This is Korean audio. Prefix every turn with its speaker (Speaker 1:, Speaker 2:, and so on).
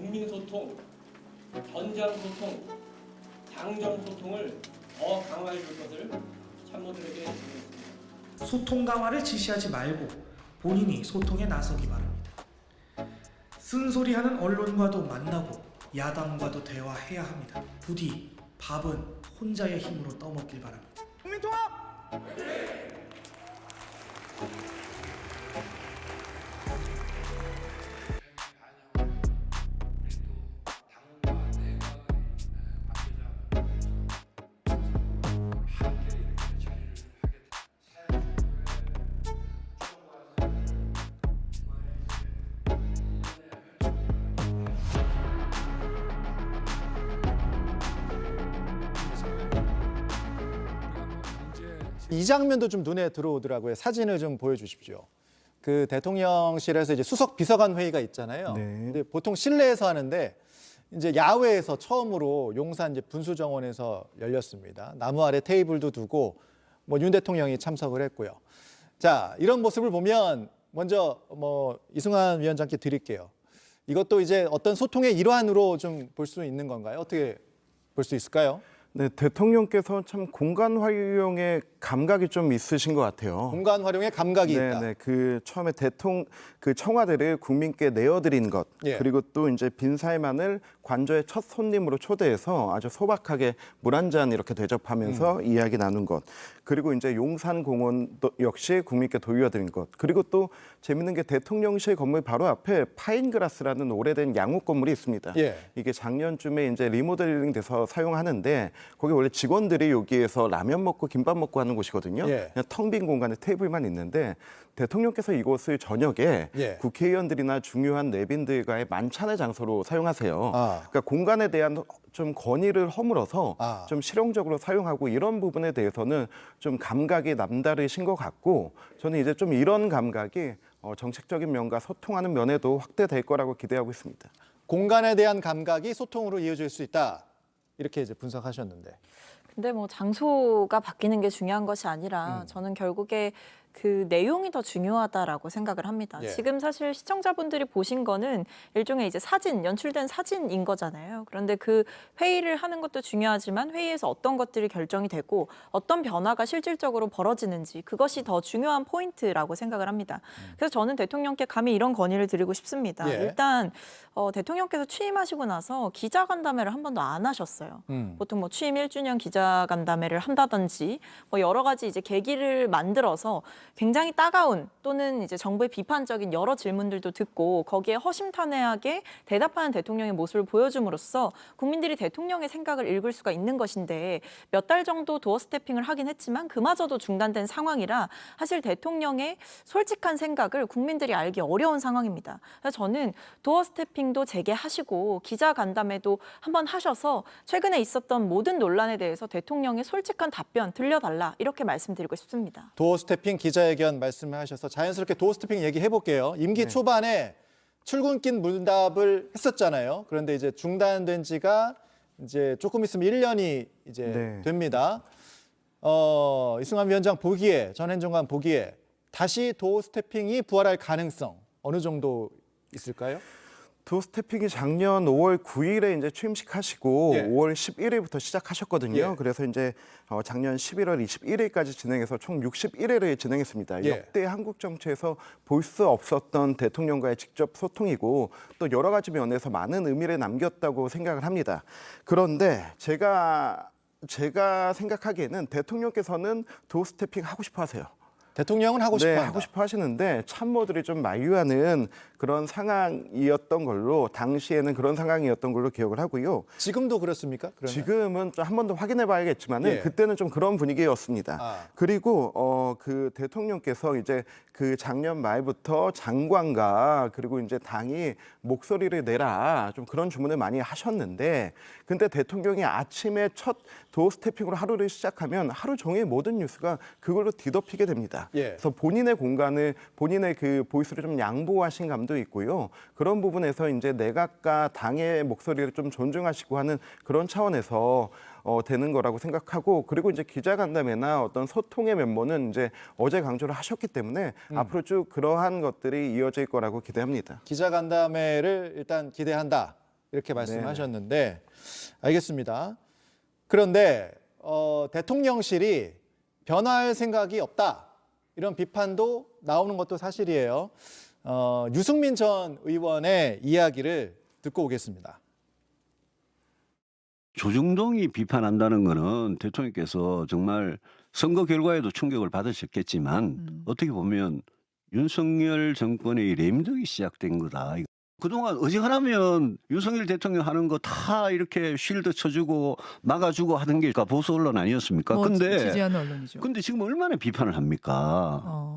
Speaker 1: 국민 소통, 전장 소통, 당정 소통을 더 강화해 줄 것을 참모들에게 요구했습니다.
Speaker 2: 소통 강화를 지시하지 말고 본인이 소통에 나서기 바랍니다. 쓴소리하는 언론과도 만나고 야당과도 대화해야 합니다. 부디 밥은 혼자의 힘으로 떠먹길 바랍니다.
Speaker 3: 국민통합!
Speaker 4: 이 장면도 좀 눈에 들어오더라고요. 사진을 좀 보여주십시오. 그 대통령실에서 이제 수석 비서관 회의가 있잖아요.
Speaker 3: 네.
Speaker 4: 근데 보통 실내에서 하는데 이제 야외에서 처음으로 용산 이제 분수정원에서 열렸습니다. 나무 아래 테이블도 두고 뭐 윤 대통령이 참석을 했고요. 자, 이런 모습을 보면 먼저 뭐 이승환 위원장께 드릴게요. 이것도 이제 어떤 소통의 일환으로 좀 볼 수 있는 건가요? 어떻게 볼 수 있을까요?
Speaker 3: 네, 대통령께서 참 공간 활용에 감각이 좀 있으신 것 같아요.
Speaker 4: 공간 활용에 감각이 있다.
Speaker 3: 네, 그 처음에 그 청와대를 국민께 내어드린 것,
Speaker 4: 예.
Speaker 3: 그리고 또 이제 빈살만을 관저의 첫 손님으로 초대해서 아주 소박하게 물 한 잔 이렇게 대접하면서 이야기 나눈 것, 그리고 이제 용산공원 역시 국민께 돌려드린 것, 그리고 또 재밌는 게 대통령실 건물 바로 앞에 파인그라스라는 오래된 양옥 건물이 있습니다.
Speaker 4: 예.
Speaker 3: 이게 작년쯤에 이제 리모델링 돼서 사용하는데 거기 원래 직원들이 여기에서 라면 먹고 김밥 먹고 하는 곳이거든요.
Speaker 4: 예.
Speaker 3: 그냥 텅 빈 공간에 테이블만 있는데 대통령께서 이곳을 저녁에
Speaker 4: 예.
Speaker 3: 국회의원들이나 중요한 내빈들과의 만찬의 장소로 사용하세요.
Speaker 4: 아.
Speaker 3: 그러니까 공간에 대한 좀 권위를 허물어서
Speaker 4: 아.
Speaker 3: 좀 실용적으로 사용하고 이런 부분에 대해서는 좀 감각이 남다르신 것 같고 저는 이제 좀 이런 감각이 정책적인 면과 소통하는 면에도 확대될 거라고 기대하고 있습니다.
Speaker 4: 공간에 대한 감각이 소통으로 이어질 수 있다. 이렇게 이제 분석하셨는데.
Speaker 5: 근데 뭐 장소가 바뀌는 게 중요한 것이 아니라 저는 결국에 그 내용이 더 중요하다라고 생각을 합니다.
Speaker 4: 예.
Speaker 5: 지금 사실 시청자분들이 보신 거는 일종의 이제 사진, 연출된 사진인 거잖아요. 그런데 그 회의를 하는 것도 중요하지만 회의에서 어떤 것들이 결정이 되고 어떤 변화가 실질적으로 벌어지는지 그것이 더 중요한 포인트라고 생각을 합니다. 그래서 저는 대통령께 감히 이런 건의를 드리고 싶습니다.
Speaker 4: 예.
Speaker 5: 일단 대통령께서 취임하시고 나서 기자간담회를 한 번도 안 하셨어요. 보통 뭐 취임 1주년 기자간담회를 한다든지 뭐 여러 가지 이제 계기를 만들어서 굉장히 따가운 또는 이제 정부의 비판적인 여러 질문들도 듣고 거기에 허심탄회하게 대답하는 대통령의 모습을 보여줌으로써 국민들이 대통령의 생각을 읽을 수가 있는 것인데 몇 달 정도 도어 스태핑을 하긴 했지만 그마저도 중단된 상황이라 사실 대통령의 솔직한 생각을 국민들이 알기 어려운 상황입니다. 그래서 저는 도어 스태핑도 재개하시고 기자간담회도 한번 하셔서 최근에 있었던 모든 논란에 대해서 대통령의 솔직한 답변 들려달라 이렇게 말씀드리고 싶습니다.
Speaker 4: 도어 스태핑 기자회견 말씀을 하셔서 자연스럽게 도어 스태핑 얘기해 볼게요. 임기 초반에 출근길 문답을 했었잖아요. 그런데 이제 중단된 지가 이제 조금 있으면 1년이 이제
Speaker 3: 네.
Speaker 4: 됩니다. 이승환 위원장 보기에, 전 행정관 보기에 다시 도어 스태핑이 부활할 가능성 어느 정도 있을까요?
Speaker 3: 도어 스태핑이 작년 5월 9일에 이제 취임식 하시고
Speaker 4: 예.
Speaker 3: 5월 11일부터 시작하셨거든요.
Speaker 4: 예.
Speaker 3: 그래서 이제 작년 11월 21일까지 진행해서 총 61회를 진행했습니다.
Speaker 4: 예.
Speaker 3: 역대 한국 정치에서 볼 수 없었던 대통령과의 직접 소통이고 또 여러 가지 면에서 많은 의미를 남겼다고 생각을 합니다. 그런데 제가 생각하기에는 대통령께서는 도어 스태핑 하고 싶어 하세요.
Speaker 4: 대통령은 하고 싶어
Speaker 3: 네,
Speaker 4: 한다.
Speaker 3: 하고 싶어 하시는데 참모들이 좀 만류하는 그런 상황이었던 걸로 당시에는 그런 상황이었던 걸로 기억을 하고요.
Speaker 4: 지금도 그렇습니까? 그러면?
Speaker 3: 지금은 좀 한 번 더 확인해 봐야겠지만
Speaker 4: 예.
Speaker 3: 그때는 좀 그런 분위기였습니다.
Speaker 4: 아.
Speaker 3: 그리고 그 대통령께서 이제 그 작년 말부터 장관과 그리고 이제 당이 목소리를 내라 좀 그런 주문을 많이 하셨는데 근데 대통령이 아침에 첫 도어 스태핑으로 하루를 시작하면 하루 종일 모든 뉴스가 그걸로 뒤덮이게 됩니다.
Speaker 4: 예.
Speaker 3: 그래서 본인의 공간을 본인의 그 보이스를 좀 양보하신 감도 있고요. 그런 부분에서 이제 내각과 당의 목소리를 좀 존중하시고 하는 그런 차원에서 되는 거라고 생각하고 그리고 이제 기자간담회나 어떤 소통의 면모는 이제 어제 강조를 하셨기 때문에 앞으로 쭉 그러한 것들이 이어질 거라고 기대합니다.
Speaker 4: 기자간담회를 일단 기대한다. 이렇게 말씀하셨는데 알겠습니다. 그런데 대통령실이 변화할 생각이 없다 이런 비판도 나오는 것도 사실이에요. 유승민 전 의원의 이야기를 듣고 오겠습니다.
Speaker 6: 조중동이 비판한다는 거는 대통령께서 정말 선거 결과에도 충격을 받으셨겠지만 어떻게 보면 윤석열 정권의 레임덕이 시작된 거다. 그동안 어지간하면 윤석열 대통령 하는 거 다 이렇게 쉴드 쳐주고 막아주고 하던 게 보수 언론 아니었습니까?
Speaker 7: 뭐
Speaker 6: 근데
Speaker 7: 지지하는 언론이죠.
Speaker 6: 지금 얼마나 비판을 합니까?